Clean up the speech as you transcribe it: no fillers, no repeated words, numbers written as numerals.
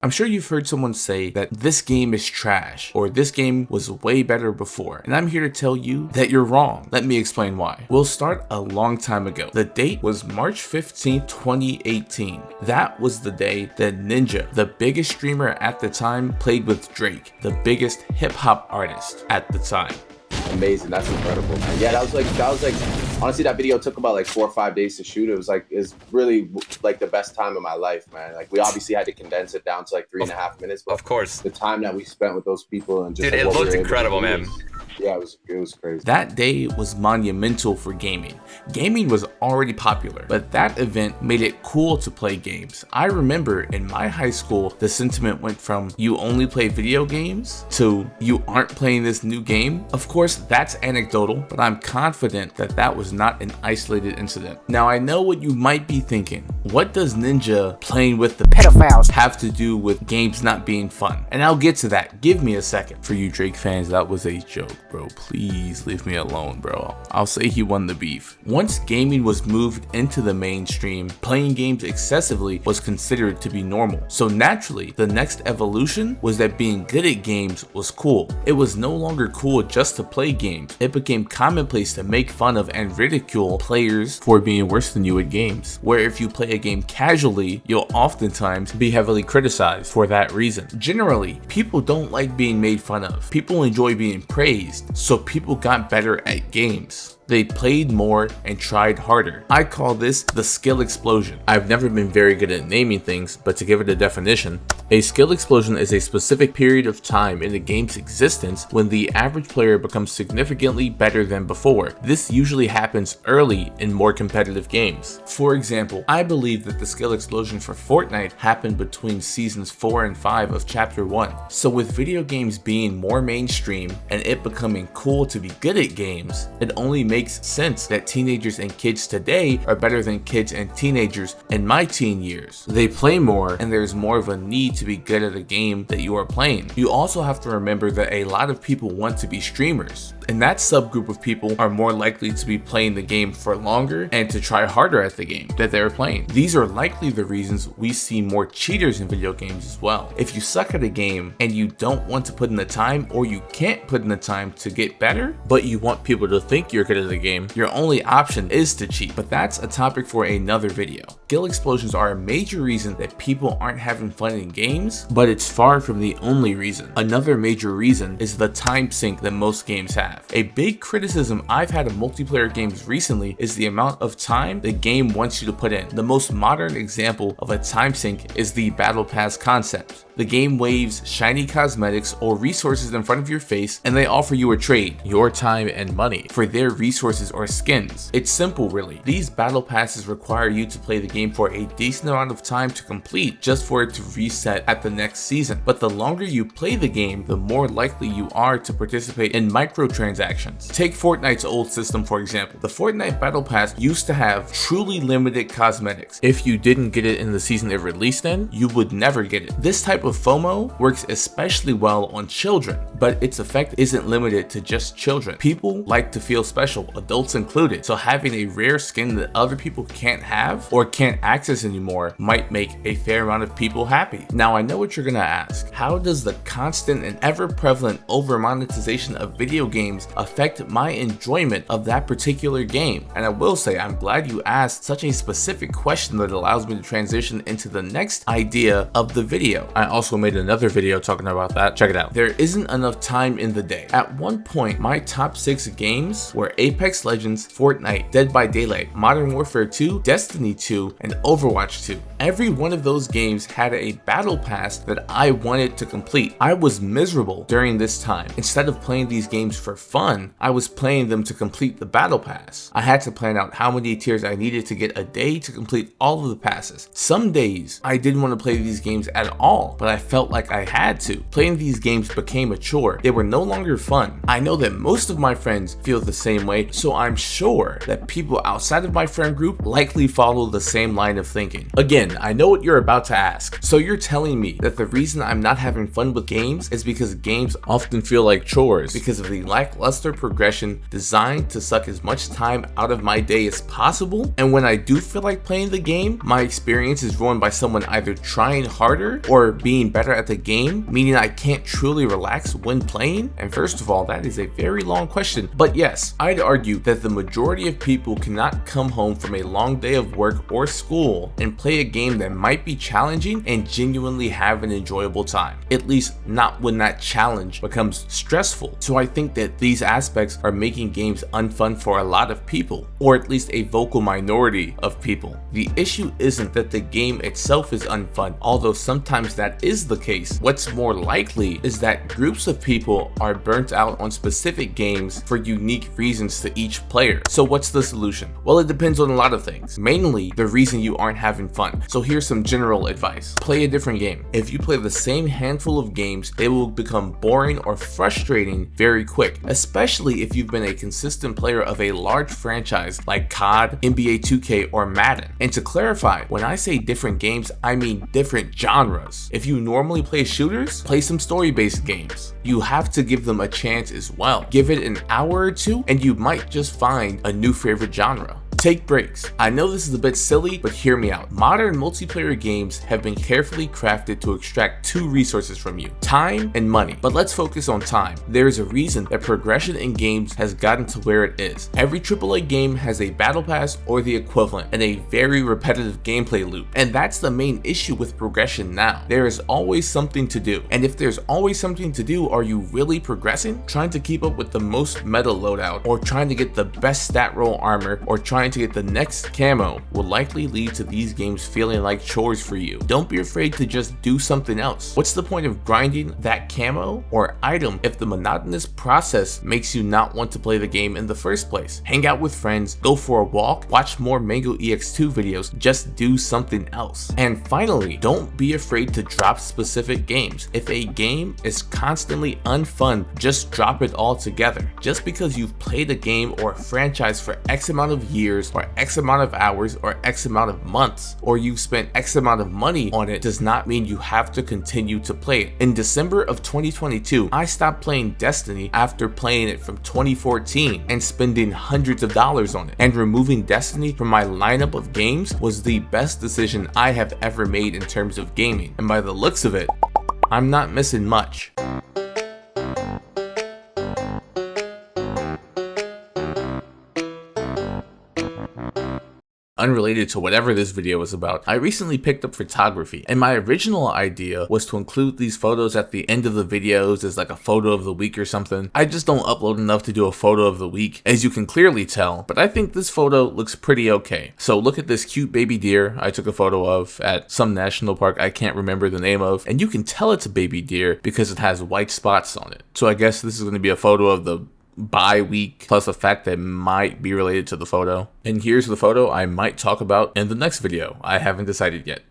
I'm sure you've heard someone say that this game is trash or this game was way better before, and I'm here to tell you that you're wrong. Let me explain why. We'll start a long time ago. The date was March 15th, 2018. That was the day that Ninja, the biggest streamer at the time, played with Drake, the biggest hip hop artist at the time. Amazing, that's incredible, man. Yeah, that was like honestly, that video took about like 4 or 5 days to shoot. It was really like the best time of my life, man. Like, we obviously had to condense it down to like 3.5 minutes, but of course, the time that we spent with those people and just dude, like, it looked incredible, man. Yeah, it was crazy. That day was monumental for gaming. Gaming was already popular, but that event made it cool to play games. I remember in my high school, the sentiment went from you only play video games to you aren't playing this new game. Of course, that's anecdotal, but I'm confident that that was not an isolated incident. Now, I know what you might be thinking. What does Ninja playing with the pedophiles have to do with games not being fun? And I'll get to that. Give me a second. For you Drake fans, that was a joke, bro. Please leave me alone, bro. I'll say he won the beef. Once gaming was moved into the mainstream, playing games excessively was considered to be normal. So naturally, the next evolution was that being good at games was cool. It was no longer cool just to play games. It became commonplace to make fun of and ridicule players for being worse than you at games. Where if you play a game casually, you'll oftentimes be heavily criticized for that reason. Generally, people don't like being made fun of. People enjoy being praised. So people got better at games. They played more and tried harder. I call this the skill explosion. I've never been very good at naming things, but to give it a definition, a skill explosion is a specific period of time in the game's existence when the average player becomes significantly better than before. This usually happens early in more competitive games. For example, I believe that the skill explosion for Fortnite happened between seasons 4 and 5 of chapter 1. So with video games being more mainstream and it becoming cool to be good at games, it only makes sense that teenagers and kids today are better than kids and teenagers in my teen years. They play more and there's more of a need to be good at a game that you are playing. You also have to remember that a lot of people want to be streamers, and that subgroup of people are more likely to be playing the game for longer and to try harder at the game that they're playing. These are likely the reasons we see more cheaters in video games as well. If you suck at a game and you don't want to put in the time, or you can't put in the time to get better, but you want people to think you're good at the game, your only option is to cheat. But that's a topic for another video. Skill explosions are a major reason that people aren't having fun in games, but it's far from the only reason. Another major reason is the time sink that most games have. A big criticism I've had of multiplayer games recently is the amount of time the game wants you to put in. The most modern example of a time sink is the Battle Pass concept. The game waves shiny cosmetics or resources in front of your face, and they offer you a trade, your time and money, for their resources or skins. It's simple, really. These battle passes require you to play the game for a decent amount of time to complete, just for it to reset at the next season. But the longer you play the game, the more likely you are to participate in microtransactions. Take Fortnite's old system, for example. The Fortnite Battle Pass used to have truly limited cosmetics. If you didn't get it in the season it released in, you would never get it. This type of FOMO works especially well on children, but its effect isn't limited to just children. People like to feel special, adults included, so having a rare skin that other people can't have or can't access anymore might make a fair amount of people happy. Now, I know what you're gonna ask. How does the constant and ever-prevalent over-monetization of video games affect my enjoyment of that particular game? And I will say, I'm glad you asked such a specific question that allows me to transition into the next idea of the video. I also made another video talking about that. Check it out. There isn't enough time in the day. At one point, my top 6 games were Apex Legends, Fortnite, Dead by Daylight, Modern Warfare 2, Destiny 2, and Overwatch 2. Every one of those games had a battle pass that I wanted to complete. I was miserable during this time. Instead of playing these games for fun, I was playing them to complete the battle pass. I had to plan out how many tiers I needed to get a day to complete all of the passes. Some days, I didn't want to play these games at all, but I felt like I had to. Playing these games became a chore. They were no longer fun. I know that most of my friends feel the same way, so I'm sure that people outside of my friend group likely follow the same line of thinking. Again, I know what you're about to ask. So you're telling me that the reason I'm not having fun with games is because games often feel like chores, because of the lackluster progression designed to suck as much time out of my day as possible? And when I do feel like playing the game, my experience is ruined by someone either trying harder or being being better at the game, meaning I can't truly relax when playing? And first of all, that is a very long question. But yes, I'd argue that the majority of people cannot come home from a long day of work or school and play a game that might be challenging and genuinely have an enjoyable time. At least not when that challenge becomes stressful. So I think that these aspects are making games unfun for a lot of people, or at least a vocal minority of people. The issue isn't that the game itself is unfun, although sometimes that is the case. What's more likely is that groups of people are burnt out on specific games for unique reasons to each player. So what's the solution? Well, it depends on a lot of things, mainly the reason you aren't having fun. So here's some general advice. Play a different game. If you play the same handful of games, they will become boring or frustrating very quick, especially if you've been a consistent player of a large franchise like COD, NBA 2K, or Madden. And to clarify, when I say different games, I mean different genres. If you normally play shooters, play some story-based games. You have to give them a chance as well. Give it an hour or two, and you might just find a new favorite genre. Take breaks. I know this is a bit silly, but hear me out. Modern multiplayer games have been carefully crafted to extract two resources from you: time and money. But let's focus on time. There is a reason that progression in games has gotten to where it is. Every AAA game has a battle pass or the equivalent, and a very repetitive gameplay loop. And that's the main issue with progression now. There is always something to do. And if there's always something to do, are you really progressing? Trying to keep up with the most meta loadout, or trying to get the best stat roll armor, or trying to get the next camo will likely lead to these games feeling like chores for you. Don't be afraid to just do something else. What's the point of grinding that camo or item if the monotonous process makes you not want to play the game in the first place? Hang out with friends, go for a walk, watch more Mango EX2 videos, just do something else. And finally, don't be afraid to drop specific games. If a game is constantly unfun, just drop it altogether. Just because you've played a game or a franchise for X amount of years, or X amount of hours, or X amount of months, or you've spent X amount of money on it, does not mean you have to continue to play it. In December of 2022, I stopped playing Destiny after playing it from 2014 and spending hundreds of dollars on it. And removing Destiny from my lineup of games was the best decision I have ever made in terms of gaming. And by the looks of it, I'm not missing much. Unrelated to whatever this video was about, I recently picked up photography, and my original idea was to include these photos at the end of the videos as like a photo of the week or something. I just don't upload enough to do a photo of the week, as you can clearly tell, but I think this photo looks pretty okay. So look at this cute baby deer I took a photo of at some national park I can't remember the name of, and you can tell it's a baby deer because it has white spots on it. So I guess this is going to be a photo of the bye week plus a fact that might be related to the photo. And here's the photo I might talk about in the next video. I haven't decided yet.